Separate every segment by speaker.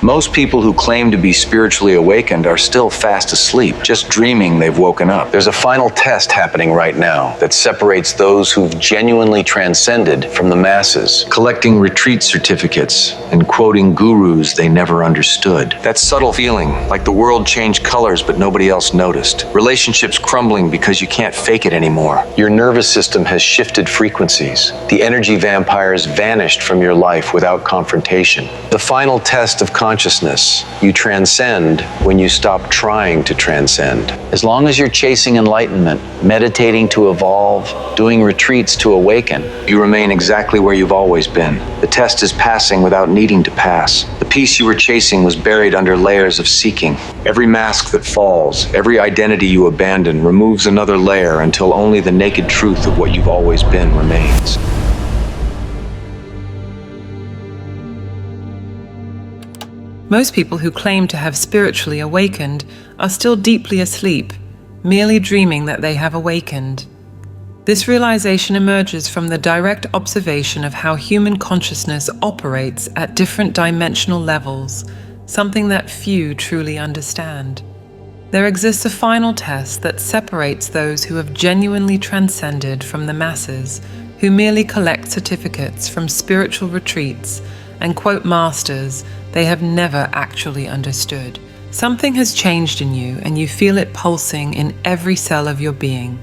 Speaker 1: Most people who claim to be spiritually awakened are still fast asleep, just dreaming they've woken up. There's a final test happening right now that separates those who've genuinely transcended from the masses, collecting retreat certificates and quoting gurus they never understood. That subtle feeling, like the world changed colors but nobody else noticed. Relationships crumbling because you can't fake it anymore. Your nervous system has shifted frequencies. The energy vampires vanished from your life without confrontation. The final test of consciousness: you transcend when you stop trying to transcend. As long as you're chasing enlightenment, meditating to evolve, doing retreats to awaken, you remain exactly where you've always been. The test is passing without needing to pass. The peace you were chasing was buried under layers of seeking. Every mask that falls, every identity you abandon, removes another layer until only the naked truth of what you've always been remains.
Speaker 2: Most people who claim to have spiritually awakened are still deeply asleep, merely dreaming that they have awakened. This realization emerges from the direct observation of how human consciousness operates at different dimensional levels, something that few truly understand. There exists a final test that separates those who have genuinely transcended from the masses, who merely collect certificates from spiritual retreats and quote masters they have never actually understood. Something has changed in you, and you feel it pulsing in every cell of your being.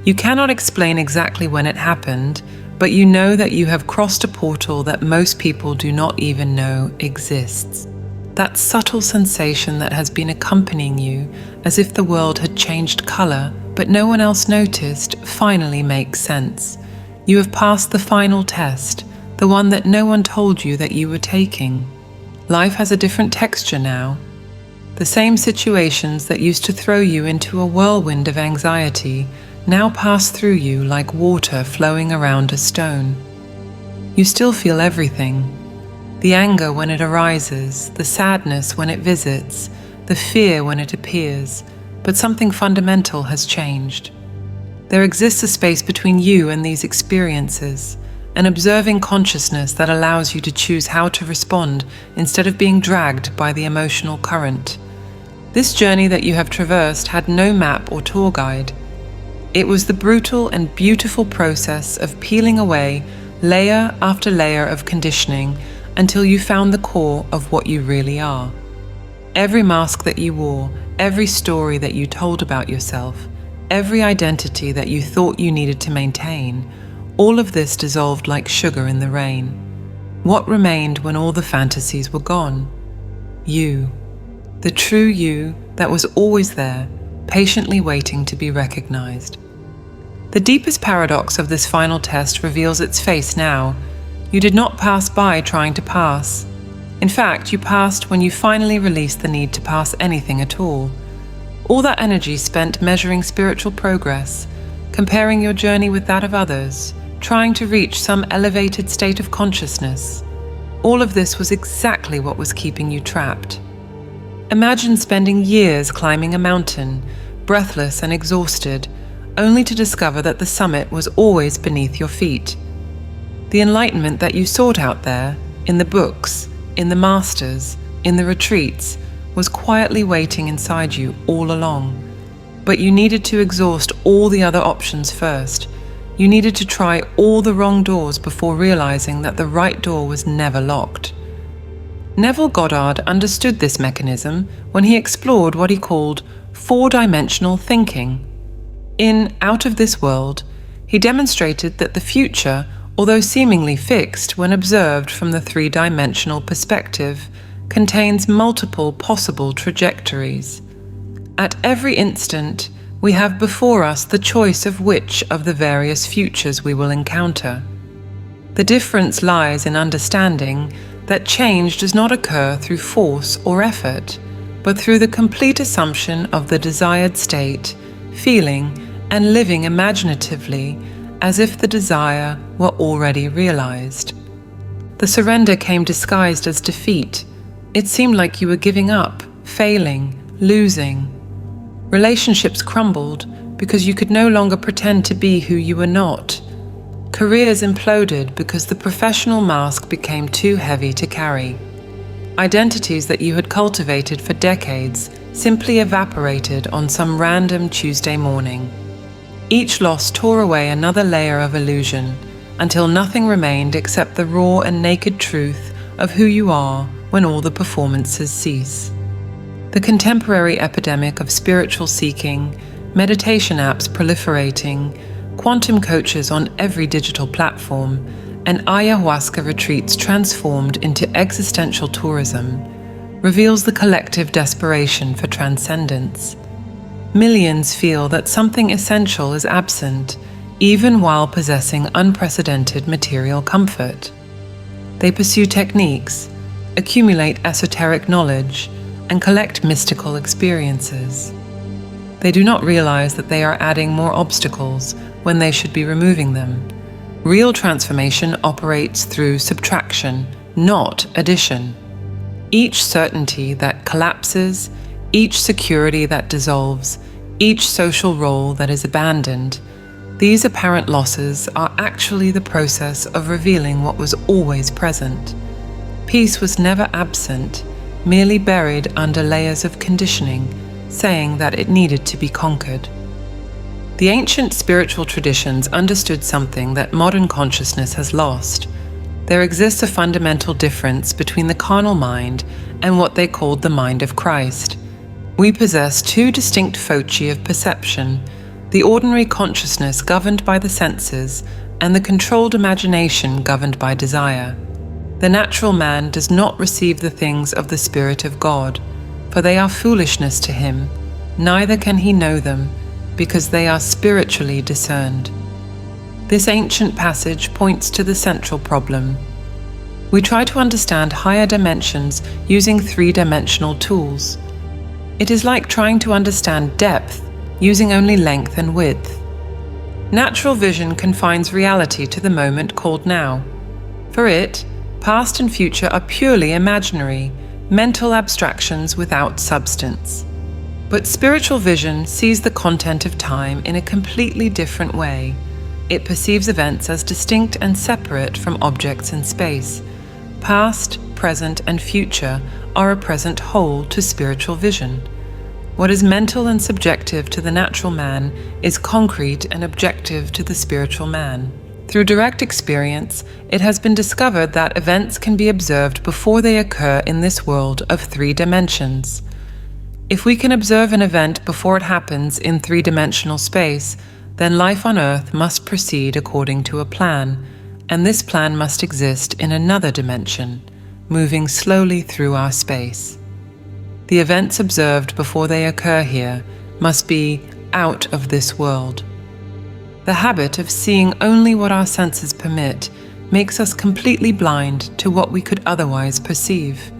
Speaker 2: You cannot explain exactly when it happened, but you know that you have crossed a portal that most people do not even know exists. That subtle sensation that has been accompanying you, as if the world had changed color, but no one else noticed, finally makes sense. You have passed the final test, the one that no one told you that you were taking. Life has a different texture now. The same situations that used to throw you into a whirlwind of anxiety now pass through you like water flowing around a stone. You still feel everything. The anger when it arises, the sadness when it visits, the fear when it appears, but something fundamental has changed. There exists a space between you and these experiences, an observing consciousness that allows you to choose how to respond instead of being dragged by the emotional current. This journey that you have traversed had no map or tour guide. It was the brutal and beautiful process of peeling away layer after layer of conditioning until you found the core of what you really are. Every mask that you wore, every story that you told about yourself, every identity that you thought you needed to maintain, all of this dissolved like sugar in the rain. What remained when all the fantasies were gone? You. The true you that was always there, patiently waiting to be recognized. The deepest paradox of this final test reveals its face now. You did not pass by trying to pass. In fact, you passed when you finally released the need to pass anything at all. All that energy spent measuring spiritual progress, comparing your journey with that of others, trying to reach some elevated state of consciousness. All of this was exactly what was keeping you trapped. Imagine spending years climbing a mountain, breathless and exhausted, only to discover that the summit was always beneath your feet. The enlightenment that you sought out there, in the books, in the masters, in the retreats, was quietly waiting inside you all along. But you needed to exhaust all the other options first. You needed to try all the wrong doors before realizing that the right door was never locked. Neville Goddard understood this mechanism when he explored what he called four-dimensional thinking. In Out of This World, he demonstrated that the future, although seemingly fixed when observed from the three-dimensional perspective, contains multiple possible trajectories. At every instant, we have before us the choice of which of the various futures we will encounter. The difference lies in understanding that change does not occur through force or effort, but through the complete assumption of the desired state, feeling, and living imaginatively as if the desire were already realized. The surrender came disguised as defeat. It seemed like you were giving up, failing, losing. Relationships crumbled because you could no longer pretend to be who you were not. Careers imploded because the professional mask became too heavy to carry. Identities that you had cultivated for decades simply evaporated on some random Tuesday morning. Each loss tore away another layer of illusion, until nothing remained except the raw and naked truth of who you are when all the performances cease. The contemporary epidemic of spiritual seeking, meditation apps proliferating, quantum coaches on every digital platform, and ayahuasca retreats transformed into existential tourism reveals the collective desperation for transcendence. Millions feel that something essential is absent, even while possessing unprecedented material comfort. They pursue techniques, accumulate esoteric knowledge, and collect mystical experiences. They do not realize that they are adding more obstacles when they should be removing them. Real transformation operates through subtraction, not addition. Each certainty that collapses, each security that dissolves, each social role that is abandoned, these apparent losses are actually the process of revealing what was always present. Peace was never absent, merely buried under layers of conditioning, saying that it needed to be conquered. The ancient spiritual traditions understood something that modern consciousness has lost. There exists a fundamental difference between the carnal mind and what they called the mind of Christ. We possess two distinct foci of perception, the ordinary consciousness governed by the senses and the controlled imagination governed by desire. The natural man does not receive the things of the Spirit of God, for they are foolishness to him, neither can he know them, because they are spiritually discerned. This ancient passage points to the central problem. We try to understand higher dimensions using three-dimensional tools. It is like trying to understand depth using only length and width. Natural vision confines reality to the moment called now. For it, past and future are purely imaginary, mental abstractions without substance. But spiritual vision sees the content of time in a completely different way. It perceives events as distinct and separate from objects in space. Past, present, and future are a present whole to spiritual vision. What is mental and subjective to the natural man is concrete and objective to the spiritual man. Through direct experience, it has been discovered that events can be observed before they occur in this world of three dimensions. If we can observe an event before it happens in three-dimensional space, then life on Earth must proceed according to a plan, and this plan must exist in another dimension, moving slowly through our space. The events observed before they occur here must be out of this world. The habit of seeing only what our senses permit makes us completely blind to what we could otherwise perceive.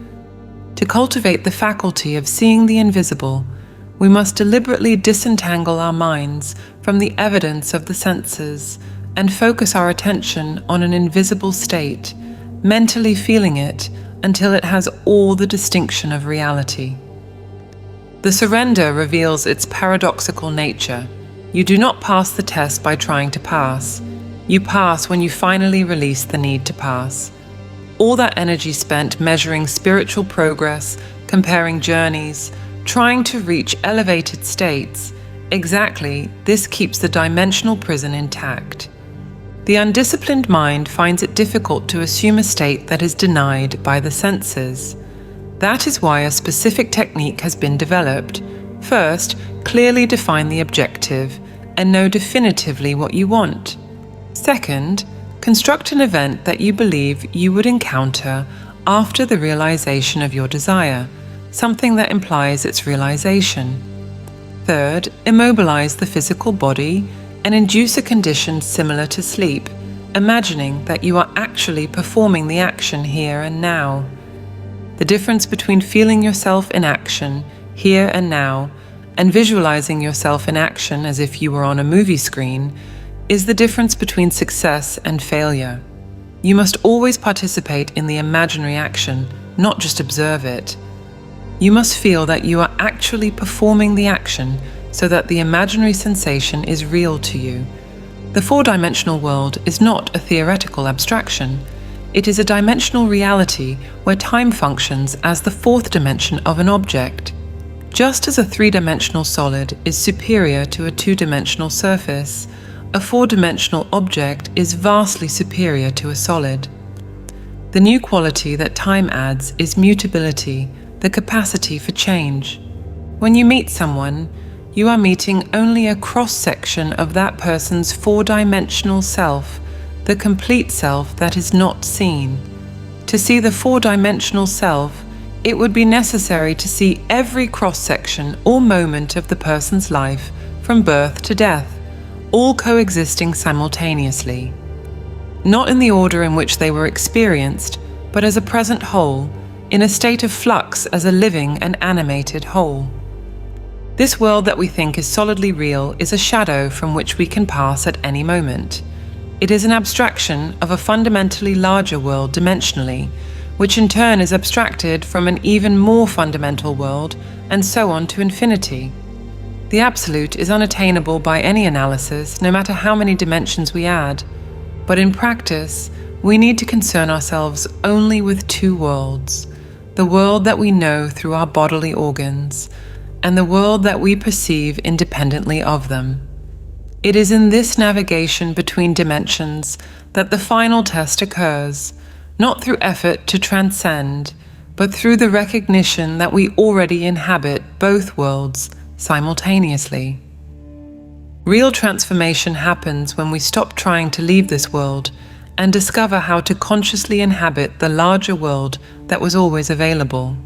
Speaker 2: To cultivate the faculty of seeing the invisible, we must deliberately disentangle our minds from the evidence of the senses and focus our attention on an invisible state, mentally feeling it until it has all the distinction of reality. The surrender reveals its paradoxical nature. You do not pass the test by trying to pass. You pass when you finally release the need to pass. All that energy spent measuring spiritual progress, comparing journeys, trying to reach elevated states, exactly this keeps the dimensional prison intact. The undisciplined mind finds it difficult to assume a state that is denied by the senses. That is why a specific technique has been developed. First, clearly define the objective and know definitively what you want. Second, construct an event that you believe you would encounter after the realization of your desire, something that implies its realization. Third, immobilize the physical body and induce a condition similar to sleep, imagining that you are actually performing the action here and now. The difference between feeling yourself in action, here and now, and visualizing yourself in action as if you were on a movie screen is the difference between success and failure. You must always participate in the imaginary action, not just observe it. You must feel that you are actually performing the action so that the imaginary sensation is real to you. The four-dimensional world is not a theoretical abstraction. It is a dimensional reality where time functions as the fourth dimension of an object. Just as a three-dimensional solid is superior to a two-dimensional surface, a four-dimensional object is vastly superior to a solid. The new quality that time adds is mutability, the capacity for change. When you meet someone, you are meeting only a cross-section of that person's four-dimensional self, the complete self that is not seen. To see the four-dimensional self, it would be necessary to see every cross-section or moment of the person's life from birth to death, all coexisting simultaneously. Not in the order in which they were experienced, but as a present whole, in a state of flux as a living and animated whole. This world that we think is solidly real is a shadow from which we can pass at any moment. It is an abstraction of a fundamentally larger world dimensionally, which in turn is abstracted from an even more fundamental world, and so on to infinity. The absolute is unattainable by any analysis, no matter how many dimensions we add. But in practice, we need to concern ourselves only with two worlds: the world that we know through our bodily organs, and the world that we perceive independently of them. It is in this navigation between dimensions that the final test occurs, not through effort to transcend, but through the recognition that we already inhabit both worlds simultaneously. Real transformation happens when we stop trying to leave this world and discover how to consciously inhabit the larger world that was always available.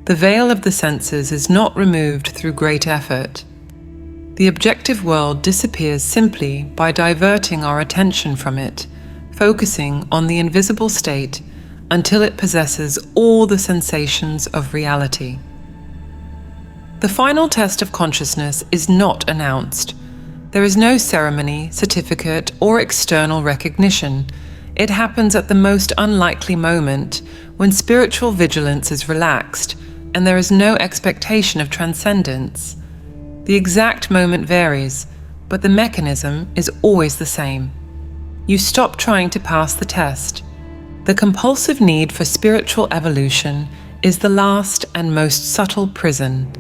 Speaker 2: The veil of the senses is not removed through great effort. The objective world disappears simply by diverting our attention from it, focusing on the invisible state until it possesses all the sensations of reality. The final test of consciousness is not announced. There is no ceremony, certificate, or external recognition. It happens at the most unlikely moment, when spiritual vigilance is relaxed, and there is no expectation of transcendence. The exact moment varies, but the mechanism is always the same. You stop trying to pass the test. The compulsive need for spiritual evolution is the last and most subtle prison.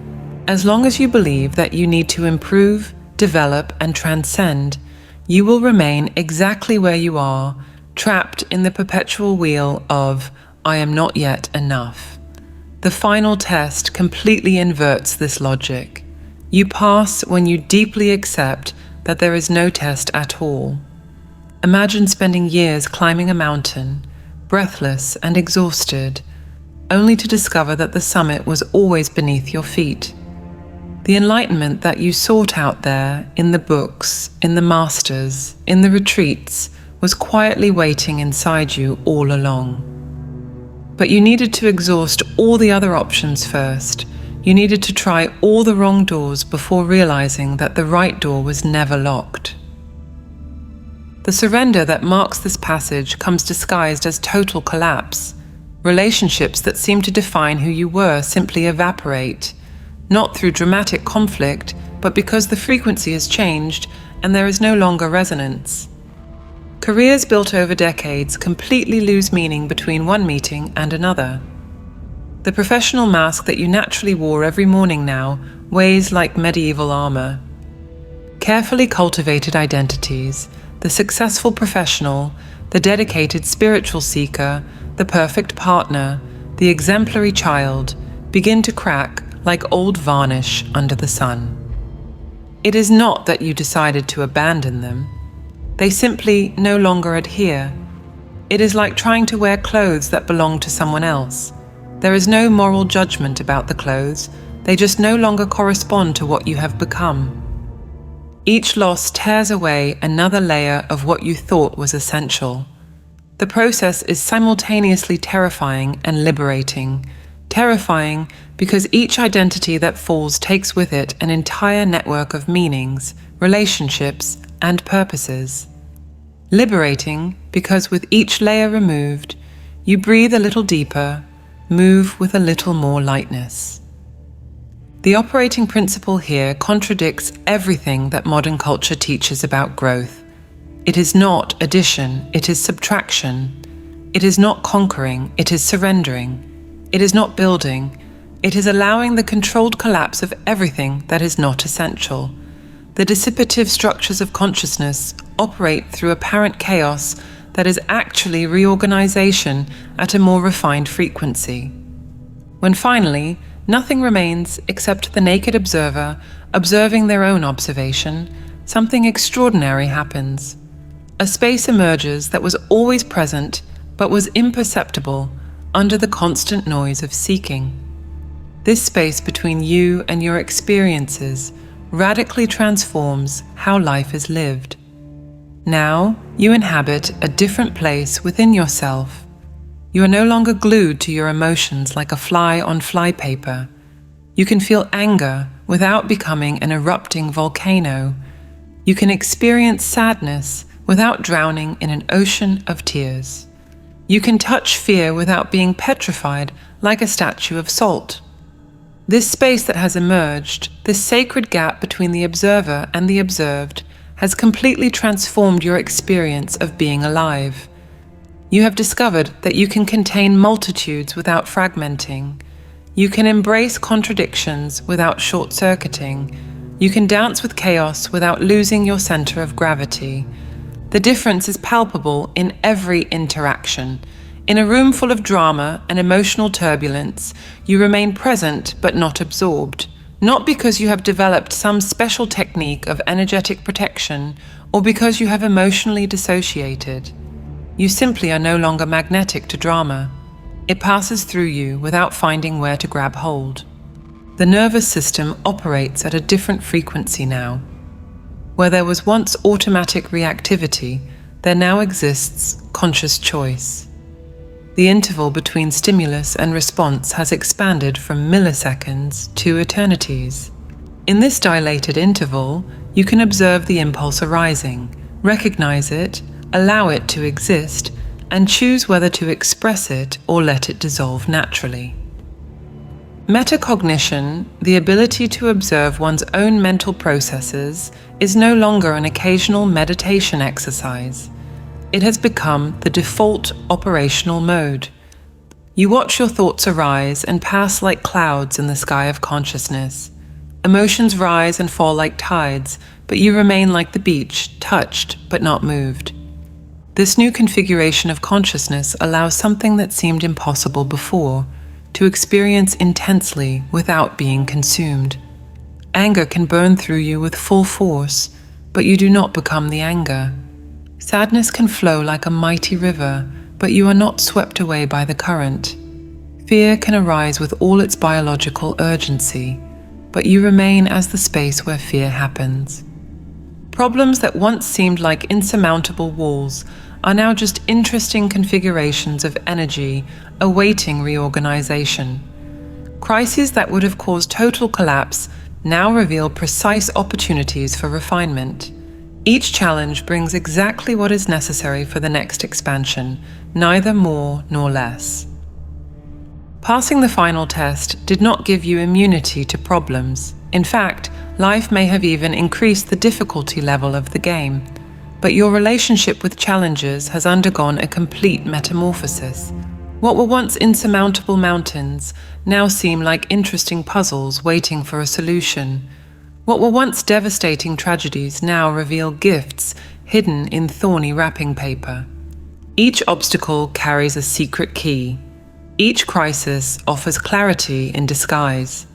Speaker 2: As long as you believe that you need to improve, develop, and transcend, you will remain exactly where you are, trapped in the perpetual wheel of "I am not yet enough." The final test completely inverts this logic. You pass when you deeply accept that there is no test at all. Imagine spending years climbing a mountain, breathless and exhausted, only to discover that the summit was always beneath your feet. The enlightenment that you sought out there, in the books, in the masters, in the retreats, was quietly waiting inside you all along. But you needed to exhaust all the other options first. You needed to try all the wrong doors before realizing that the right door was never locked. The surrender that marks this passage comes disguised as total collapse. Relationships that seem to define who you were simply evaporate, not through dramatic conflict, but because the frequency has changed and there is no longer resonance. Careers built over decades completely lose meaning between one meeting and another. The professional mask that you naturally wore every morning now weighs like medieval armor. Carefully cultivated identities, the successful professional, the dedicated spiritual seeker, the perfect partner, the exemplary child, begin to crack like old varnish under the sun. It is not that you decided to abandon them. They simply no longer adhere. It is like trying to wear clothes that belong to someone else. There is no moral judgment about the clothes. They just no longer correspond to what you have become. Each loss tears away another layer of what you thought was essential. The process is simultaneously terrifying and liberating. Terrifying because each identity that falls takes with it an entire network of meanings, relationships, and purposes. Liberating because with each layer removed, you breathe a little deeper, move with a little more lightness. The operating principle here contradicts everything that modern culture teaches about growth. It is not addition, it is subtraction. It is not conquering, it is surrendering. It is not building, it is allowing the controlled collapse of everything that is not essential. The dissipative structures of consciousness operate through apparent chaos that is actually reorganization at a more refined frequency. When finally, nothing remains except the naked observer observing their own observation, something extraordinary happens. A space emerges that was always present but was imperceptible under the constant noise of seeking. This space between you and your experiences radically transforms how life is lived. Now, you inhabit a different place within yourself. You are no longer glued to your emotions like a fly on flypaper. You can feel anger without becoming an erupting volcano. You can experience sadness without drowning in an ocean of tears. You can touch fear without being petrified like a statue of salt. This space that has emerged, this sacred gap between the observer and the observed, has completely transformed your experience of being alive. You have discovered that you can contain multitudes without fragmenting. You can embrace contradictions without short-circuiting. You can dance with chaos without losing your center of gravity. The difference is palpable in every interaction. In a room full of drama and emotional turbulence, you remain present but not absorbed. Not because you have developed some special technique of energetic protection or because you have emotionally dissociated. You simply are no longer magnetic to drama. It passes through you without finding where to grab hold. The nervous system operates at a different frequency now. Where there was once automatic reactivity, there now exists conscious choice. The interval between stimulus and response has expanded from milliseconds to eternities. In this dilated interval, you can observe the impulse arising, recognize it, allow it to exist, and choose whether to express it or let it dissolve naturally. Metacognition, the ability to observe one's own mental processes, is no longer an occasional meditation exercise. It has become the default operational mode. You watch your thoughts arise and pass like clouds in the sky of consciousness. Emotions rise and fall like tides, but you remain like the beach, touched but not moved. This new configuration of consciousness allows something that seemed impossible before, to experience intensely without being consumed. Anger can burn through you with full force, but you do not become the anger. Sadness can flow like a mighty river, but you are not swept away by the current. Fear can arise with all its biological urgency, but you remain as the space where fear happens. Problems that once seemed like insurmountable walls are now just interesting configurations of energy awaiting reorganization. Crises that would have caused total collapse now reveal precise opportunities for refinement. Each challenge brings exactly what is necessary for the next expansion, neither more nor less. Passing the final test did not give you immunity to problems. In fact, life may have even increased the difficulty level of the game. But your relationship with challenges has undergone a complete metamorphosis. What were once insurmountable mountains now seem like interesting puzzles waiting for a solution. What were once devastating tragedies now reveal gifts hidden in thorny wrapping paper. Each obstacle carries a secret key. Each crisis offers clarity in disguise.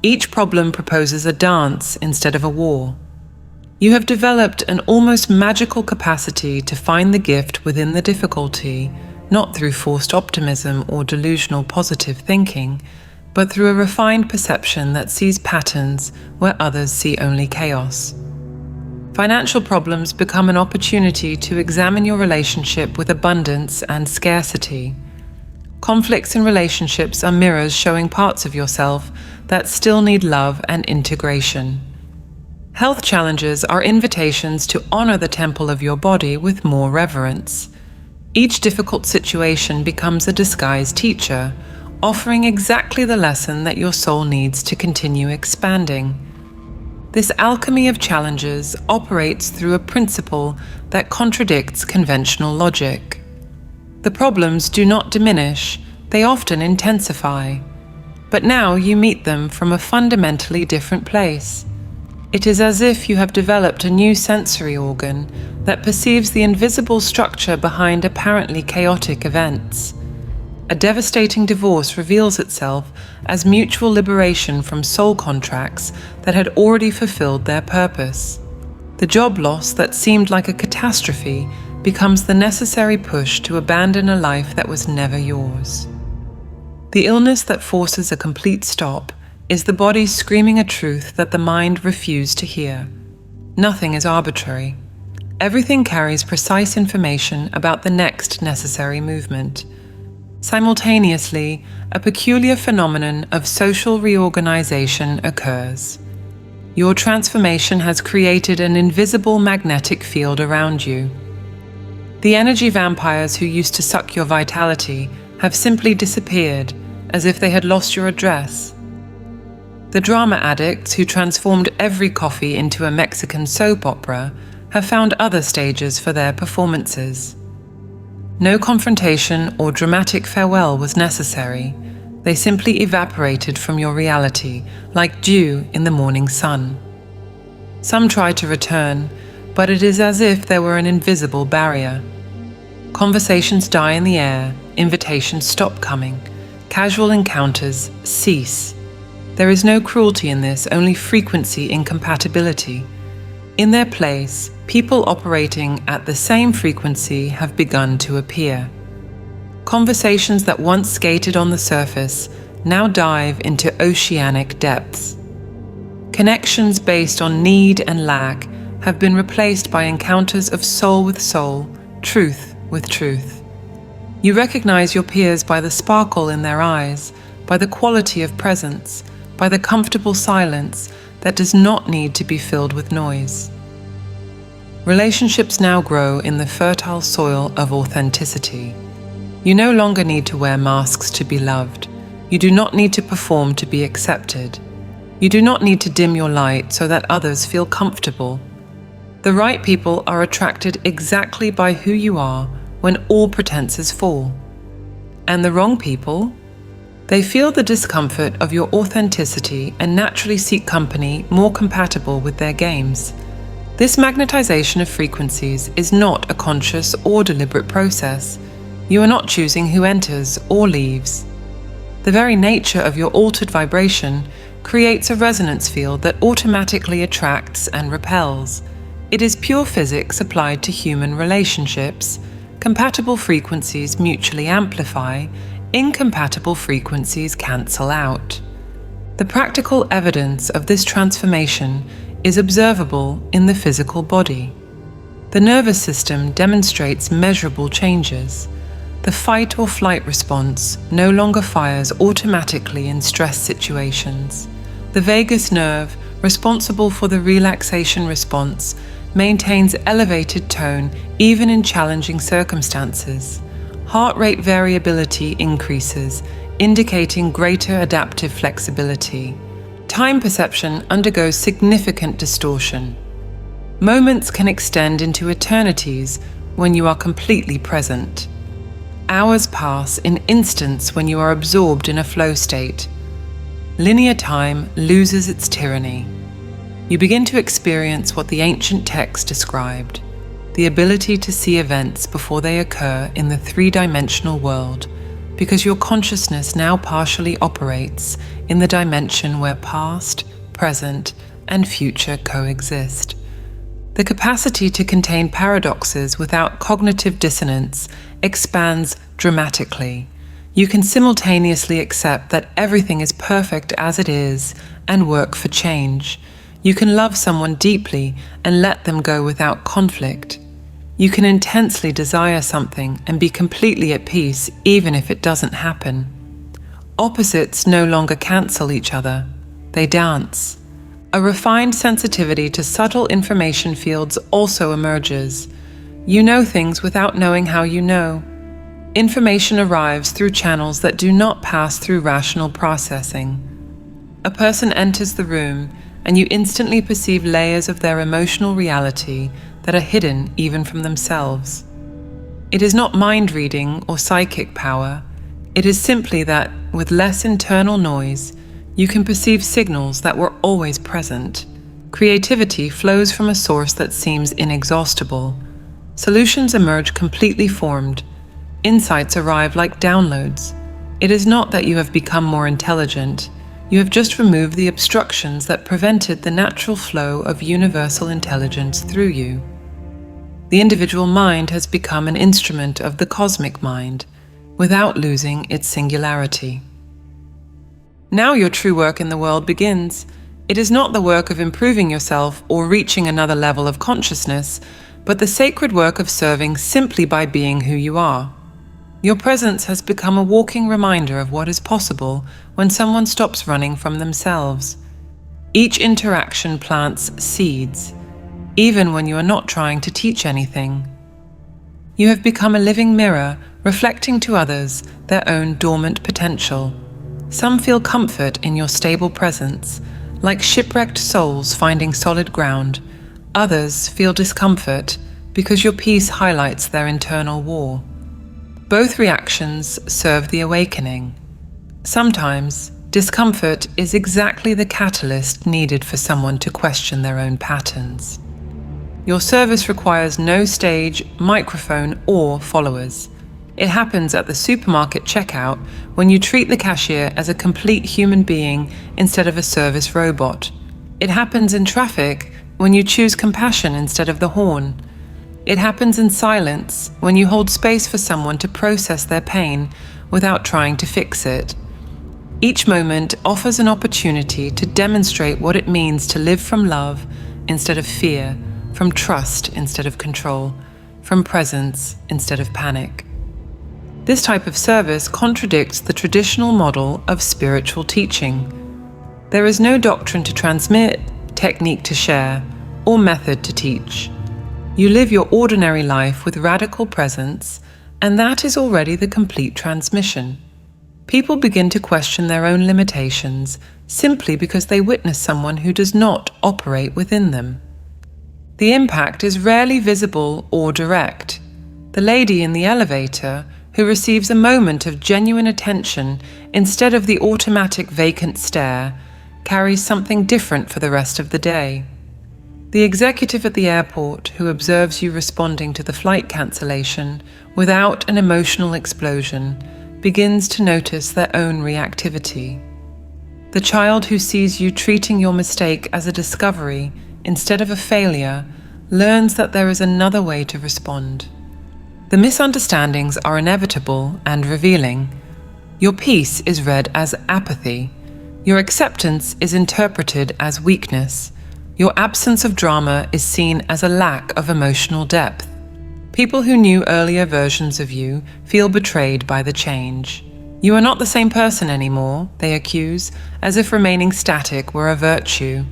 Speaker 2: Each problem proposes a dance instead of a war. You have developed an almost magical capacity to find the gift within the difficulty, not through forced optimism or delusional positive thinking, but through a refined perception that sees patterns where others see only chaos. Financial problems become an opportunity to examine your relationship with abundance and scarcity. Conflicts in relationships are mirrors showing parts of yourself that still need love and integration. Health challenges are invitations to honor the temple of your body with more reverence. Each difficult situation becomes a disguised teacher, offering exactly the lesson that your soul needs to continue expanding. This alchemy of challenges operates through a principle that contradicts conventional logic. The problems do not diminish, they often intensify. But now you meet them from a fundamentally different place. It is as if you have developed a new sensory organ that perceives the invisible structure behind apparently chaotic events. A devastating divorce reveals itself as mutual liberation from soul contracts that had already fulfilled their purpose. The job loss that seemed like a catastrophe becomes the necessary push to abandon a life that was never yours. The illness that forces a complete stop is the body screaming a truth that the mind refused to hear. Nothing is arbitrary. Everything carries precise information about the next necessary movement. Simultaneously, a peculiar phenomenon of social reorganization occurs. Your transformation has created an invisible magnetic field around you. The energy vampires who used to suck your vitality have simply disappeared, as if they had lost your address. The drama addicts who transformed every coffee into a Mexican soap opera have found other stages for their performances. No confrontation or dramatic farewell was necessary. They simply evaporated from your reality, like dew in the morning sun. Some try to return, but it is as if there were an invisible barrier. Conversations die in the air, invitations stop coming, casual encounters cease. There is no cruelty in this, only frequency incompatibility. In their place, people operating at the same frequency have begun to appear. Conversations that once skated on the surface now dive into oceanic depths. Connections based on need and lack have been replaced by encounters of soul with soul, truth with truth. You recognize your peers by the sparkle in their eyes, by the quality of presence, by the comfortable silence that does not need to be filled with noise. Relationships now grow in the fertile soil of authenticity. You no longer need to wear masks to be loved. You do not need to perform to be accepted. You do not need to dim your light so that others feel comfortable. The right people are attracted exactly by who you are when all pretenses fall. And the wrong people? They feel the discomfort of your authenticity and naturally seek company more compatible with their games. This magnetization of frequencies is not a conscious or deliberate process. You are not choosing who enters or leaves. The very nature of your altered vibration creates a resonance field that automatically attracts and repels. It is pure physics applied to human relationships. Compatible frequencies mutually amplify, incompatible frequencies cancel out. The practical evidence of this transformation is observable in the physical body. The nervous system demonstrates measurable changes. The fight or flight response no longer fires automatically in stress situations. The vagus nerve, responsible for the relaxation response, maintains elevated tone even in challenging circumstances. Heart rate variability increases, indicating greater adaptive flexibility. Time perception undergoes significant distortion. Moments can extend into eternities when you are completely present. Hours pass in instants when you are absorbed in a flow state. Linear time loses its tyranny. You begin to experience what the ancient text described, the ability to see events before they occur in the three-dimensional world, because your consciousness now partially operates in the dimension where past, present, and future coexist. The capacity to contain paradoxes without cognitive dissonance expands dramatically. You can simultaneously accept that everything is perfect as it is and work for change. You can love someone deeply and let them go without conflict. You can intensely desire something and be completely at peace even if it doesn't happen. Opposites no longer cancel each other. They dance. A refined sensitivity to subtle information fields also emerges. You know things without knowing how you know. Information arrives through channels that do not pass through rational processing. A person enters the room, and you instantly perceive layers of their emotional reality that are hidden even from themselves. It is not mind reading or psychic power. It is simply that, with less internal noise, you can perceive signals that were always present. Creativity flows from a source that seems inexhaustible. Solutions emerge completely formed. Insights arrive like downloads. It is not that you have become more intelligent. You have just removed the obstructions that prevented the natural flow of universal intelligence through you. The individual mind has become an instrument of the cosmic mind, without losing its singularity. Now your true work in the world begins. It is not the work of improving yourself or reaching another level of consciousness, but the sacred work of serving simply by being who you are. Your presence has become a walking reminder of what is possible when someone stops running from themselves. Each interaction plants seeds, even when you are not trying to teach anything. You have become a living mirror, reflecting to others their own dormant potential. Some feel comfort in your stable presence, like shipwrecked souls finding solid ground. Others feel discomfort because your peace highlights their internal war. Both reactions serve the awakening. Sometimes, discomfort is exactly the catalyst needed for someone to question their own patterns. Your service requires no stage, microphone, or followers. It happens at the supermarket checkout when you treat the cashier as a complete human being instead of a service robot. It happens in traffic when you choose compassion instead of the horn. It happens in silence when you hold space for someone to process their pain without trying to fix it. Each moment offers an opportunity to demonstrate what it means to live from love instead of fear, from trust instead of control, from presence instead of panic. This type of service contradicts the traditional model of spiritual teaching. There is no doctrine to transmit, technique to share, or method to teach. You live your ordinary life with radical presence, and that is already the complete transmission. People begin to question their own limitations simply because they witness someone who does not operate within them. The impact is rarely visible or direct. The lady in the elevator who receives a moment of genuine attention instead of the automatic vacant stare carries something different for the rest of the day. The executive at the airport who observes you responding to the flight cancellation without an emotional explosion begins to notice their own reactivity. The child who sees you treating your mistake as a discovery instead of a failure learns that there is another way to respond. The misunderstandings are inevitable and revealing. Your peace is read as apathy. Your acceptance is interpreted as weakness. Your absence of drama is seen as a lack of emotional depth. People who knew earlier versions of you feel betrayed by the change. You are not the same person anymore, they accuse, as if remaining static were a virtue.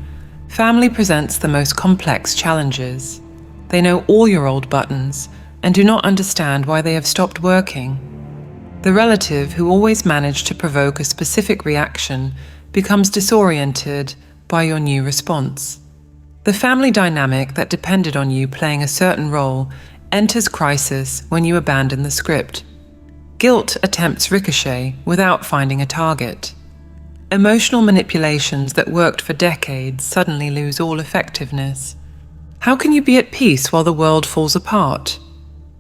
Speaker 2: Family presents the most complex challenges. They know all your old buttons and do not understand why they have stopped working. The relative who always managed to provoke a specific reaction becomes disoriented by your new response. The family dynamic that depended on you playing a certain role enters crisis when you abandon the script. Guilt attempts ricochet without finding a target. Emotional manipulations that worked for decades suddenly lose all effectiveness. How can you be at peace while the world falls apart?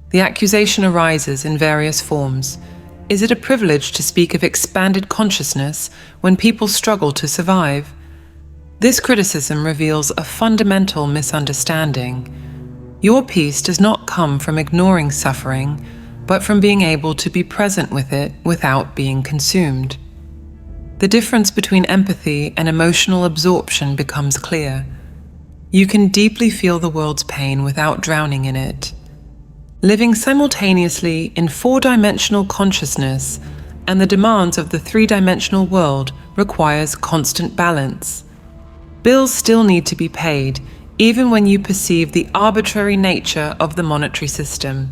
Speaker 2: The accusation arises in various forms. Is it a privilege to speak of expanded consciousness when people struggle to survive? This criticism reveals a fundamental misunderstanding. Your peace does not come from ignoring suffering, but from being able to be present with it without being consumed. The difference between empathy and emotional absorption becomes clear. You can deeply feel the world's pain without drowning in it. Living simultaneously in four-dimensional consciousness and the demands of the three-dimensional world requires constant balance. Bills still need to be paid, even when you perceive the arbitrary nature of the monetary system.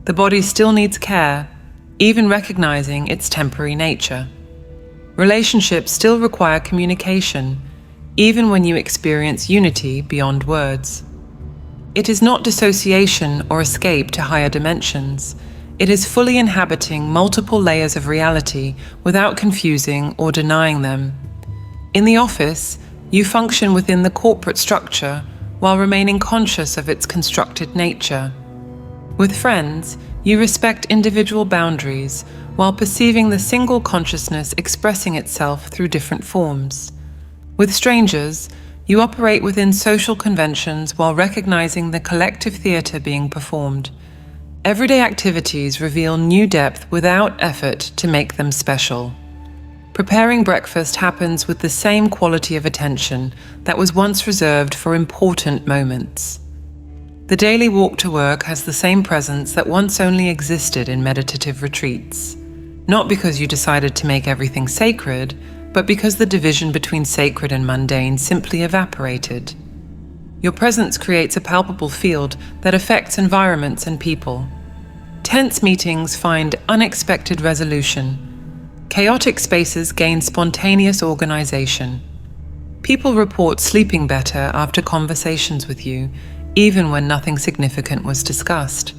Speaker 2: The body still needs care, even recognizing its temporary nature. Relationships still require communication, even when you experience unity beyond words. It is not dissociation or escape to higher dimensions. It is fully inhabiting multiple layers of reality without confusing or denying them. In the office, you function within the corporate structure while remaining conscious of its constructed nature. With friends, you respect individual boundaries while perceiving the single consciousness expressing itself through different forms. With strangers, you operate within social conventions while recognizing the collective theater being performed. Everyday activities reveal new depth without effort to make them special. Preparing breakfast happens with the same quality of attention that was once reserved for important moments. The daily walk to work has the same presence that once only existed in meditative retreats. Not because you decided to make everything sacred, but because the division between sacred and mundane simply evaporated. Your presence creates a palpable field that affects environments and people. Tense meetings find unexpected resolution. Chaotic spaces gain spontaneous organization. People report sleeping better after conversations with you, even when nothing significant was discussed.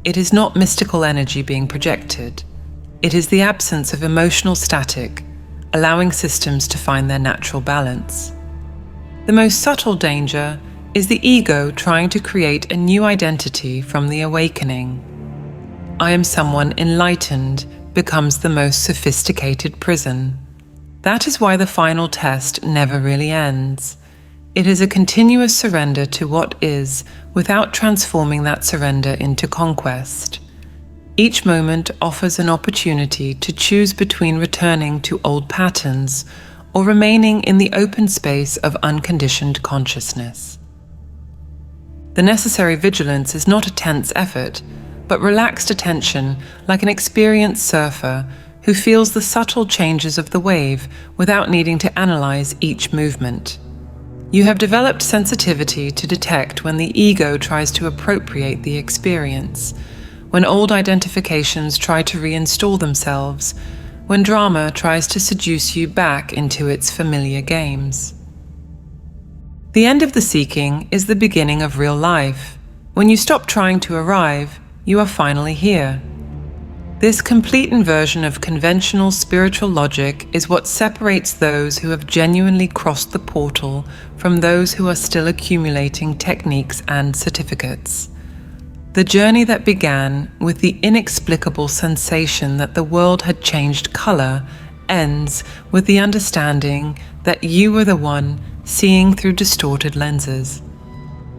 Speaker 2: It is not mystical energy being projected. It is the absence of emotional static, allowing systems to find their natural balance. The most subtle danger is the ego trying to create a new identity from the awakening. I am someone enlightened becomes the most sophisticated prison. That is why the final test never really ends. It is a continuous surrender to what is without transforming that surrender into conquest. Each moment offers an opportunity to choose between returning to old patterns or remaining in the open space of unconditioned consciousness. The necessary vigilance is not a tense effort, but relaxed attention like an experienced surfer who feels the subtle changes of the wave without needing to analyze each movement. You have developed sensitivity to detect when the ego tries to appropriate the experience, when old identifications try to reinstall themselves, when drama tries to seduce you back into its familiar games. The end of the seeking is the beginning of real life. When you stop trying to arrive, you are finally here. This complete inversion of conventional spiritual logic is what separates those who have genuinely crossed the portal from those who are still accumulating techniques and certificates. The journey that began with the inexplicable sensation that the world had changed color ends with the understanding that you were the one seeing through distorted lenses.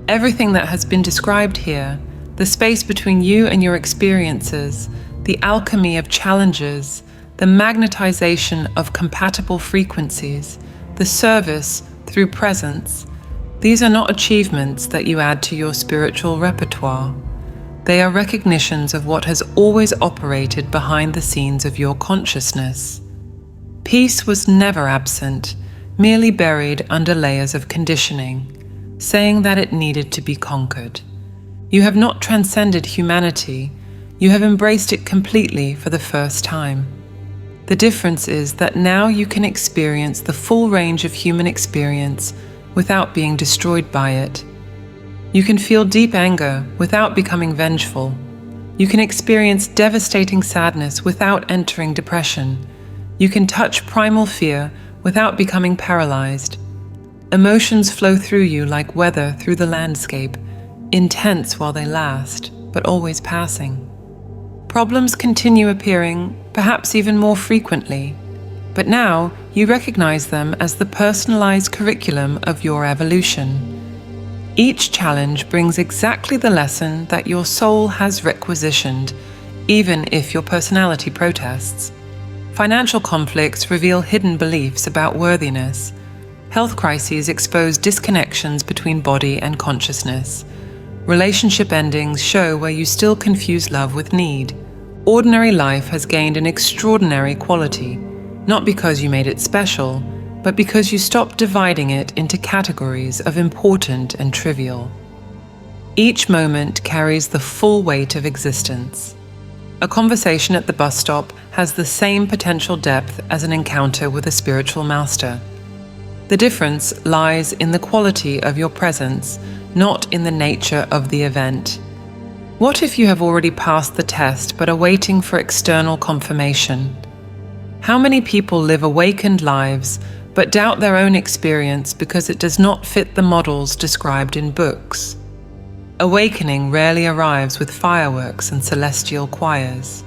Speaker 2: Everything that has been described here, the space between you and your experiences, the alchemy of challenges, the magnetization of compatible frequencies, the service through presence, these are not achievements that you add to your spiritual repertoire. They are recognitions of what has always operated behind the scenes of your consciousness. Peace was never absent, merely buried under layers of conditioning, saying that it needed to be conquered. You have not transcended humanity, you have embraced it completely for the first time. The difference is that now you can experience the full range of human experience without being destroyed by it. You can feel deep anger without becoming vengeful. You can experience devastating sadness without entering depression. You can touch primal fear without becoming paralyzed. Emotions flow through you like weather through the landscape, intense while they last, but always passing. Problems continue appearing, perhaps even more frequently, but now you recognize them as the personalized curriculum of your evolution. Each challenge brings exactly the lesson that your soul has requisitioned, even if your personality protests. Financial conflicts reveal hidden beliefs about worthiness. Health crises expose disconnections between body and consciousness. Relationship endings show where you still confuse love with need. Ordinary life has gained an extraordinary quality, not because you made it special, but because you stopped dividing it into categories of important and trivial. Each moment carries the full weight of existence. A conversation at the bus stop has the same potential depth as an encounter with a spiritual master. The difference lies in the quality of your presence, not in the nature of the event. What if you have already passed the test but are waiting for external confirmation? How many people live awakened lives but doubt their own experience because it does not fit the models described in books? Awakening rarely arrives with fireworks and celestial choirs.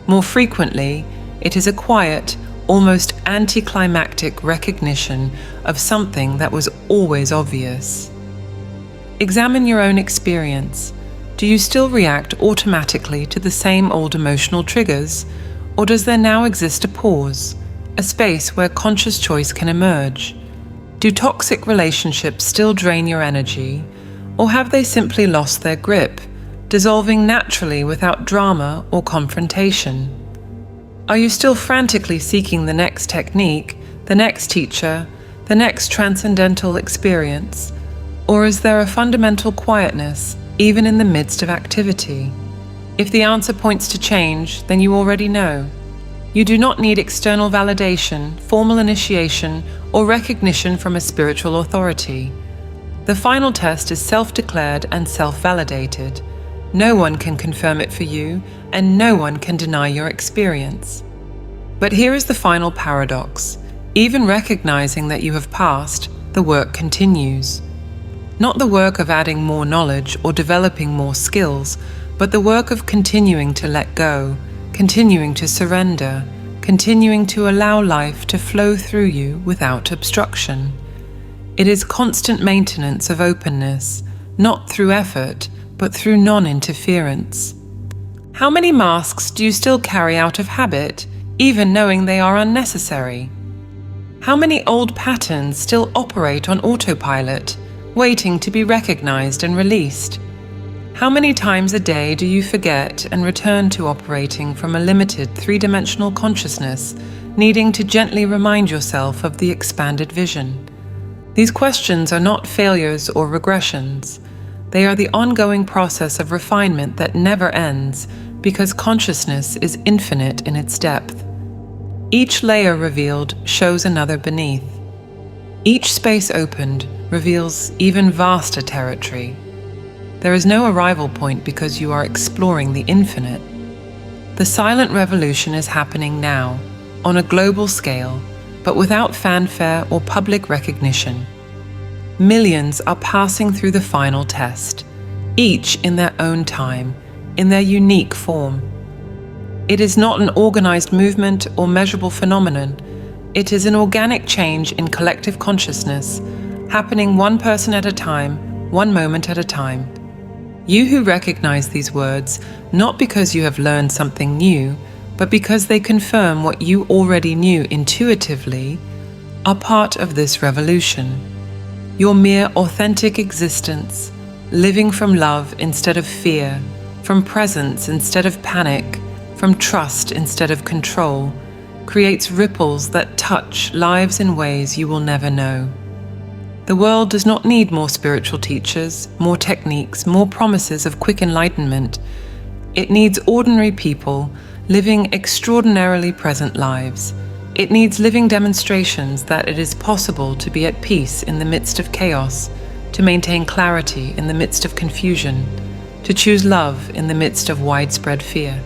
Speaker 2: More frequently, it is a quiet, almost anticlimactic recognition of something that was always obvious. Examine your own experience. Do you still react automatically to the same old emotional triggers, or does there now exist a pause, a space where conscious choice can emerge? Do toxic relationships still drain your energy, or have they simply lost their grip, dissolving naturally without drama or confrontation? Are you still frantically seeking the next technique, the next teacher, the next transcendental experience, or is there a fundamental quietness even in the midst of activity? If the answer points to change, then you already know. You do not need external validation, formal initiation, or recognition from a spiritual authority. The final test is self-declared and self-validated. No one can confirm it for you, and no one can deny your experience. But here is the final paradox. Even recognizing that you have passed, the work continues. Not the work of adding more knowledge or developing more skills, but the work of continuing to let go, continuing to surrender, continuing to allow life to flow through you without obstruction. It is constant maintenance of openness, not through effort, but through non-interference. How many masks do you still carry out of habit, even knowing they are unnecessary? How many old patterns still operate on autopilot, waiting to be recognized and released? How many times a day do you forget and return to operating from a limited three-dimensional consciousness, needing to gently remind yourself of the expanded vision? These questions are not failures or regressions. They are the ongoing process of refinement that never ends, because consciousness is infinite in its depth. Each layer revealed shows another beneath. Each space opened reveals even vaster territory. There is no arrival point because you are exploring the infinite. The silent revolution is happening now, on a global scale, but without fanfare or public recognition. Millions are passing through the final test, each in their own time, in their unique form. It is not an organized movement or measurable phenomenon. It is an organic change in collective consciousness, happening one person at a time, one moment at a time. You who recognize these words, not because you have learned something new, but because they confirm what you already knew intuitively, are part of this revolution. Your mere authentic existence, living from love instead of fear, from presence instead of panic, from trust instead of control, creates ripples that touch lives in ways you will never know. The world does not need more spiritual teachers, more techniques, more promises of quick enlightenment. It needs ordinary people living extraordinarily present lives. It needs living demonstrations that it is possible to be at peace in the midst of chaos, to maintain clarity in the midst of confusion, to choose love in the midst of widespread fear.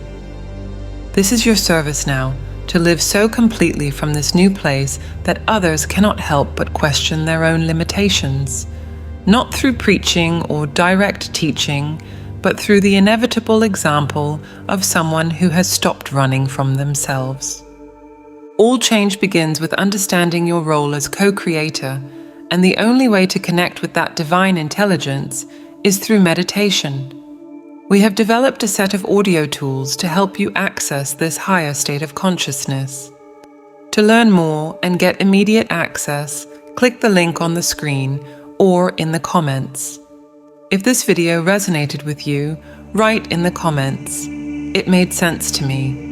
Speaker 2: This is your service now, to live so completely from this new place that others cannot help but question their own limitations, not through preaching or direct teaching, but through the inevitable example of someone who has stopped running from themselves. All change begins with understanding your role as co-creator, and the only way to connect with that divine intelligence is through meditation. We have developed a set of audio tools to help you access this higher state of consciousness. To learn more and get immediate access, click the link on the screen or in the comments. If this video resonated with you, write in the comments, "It made sense to me,"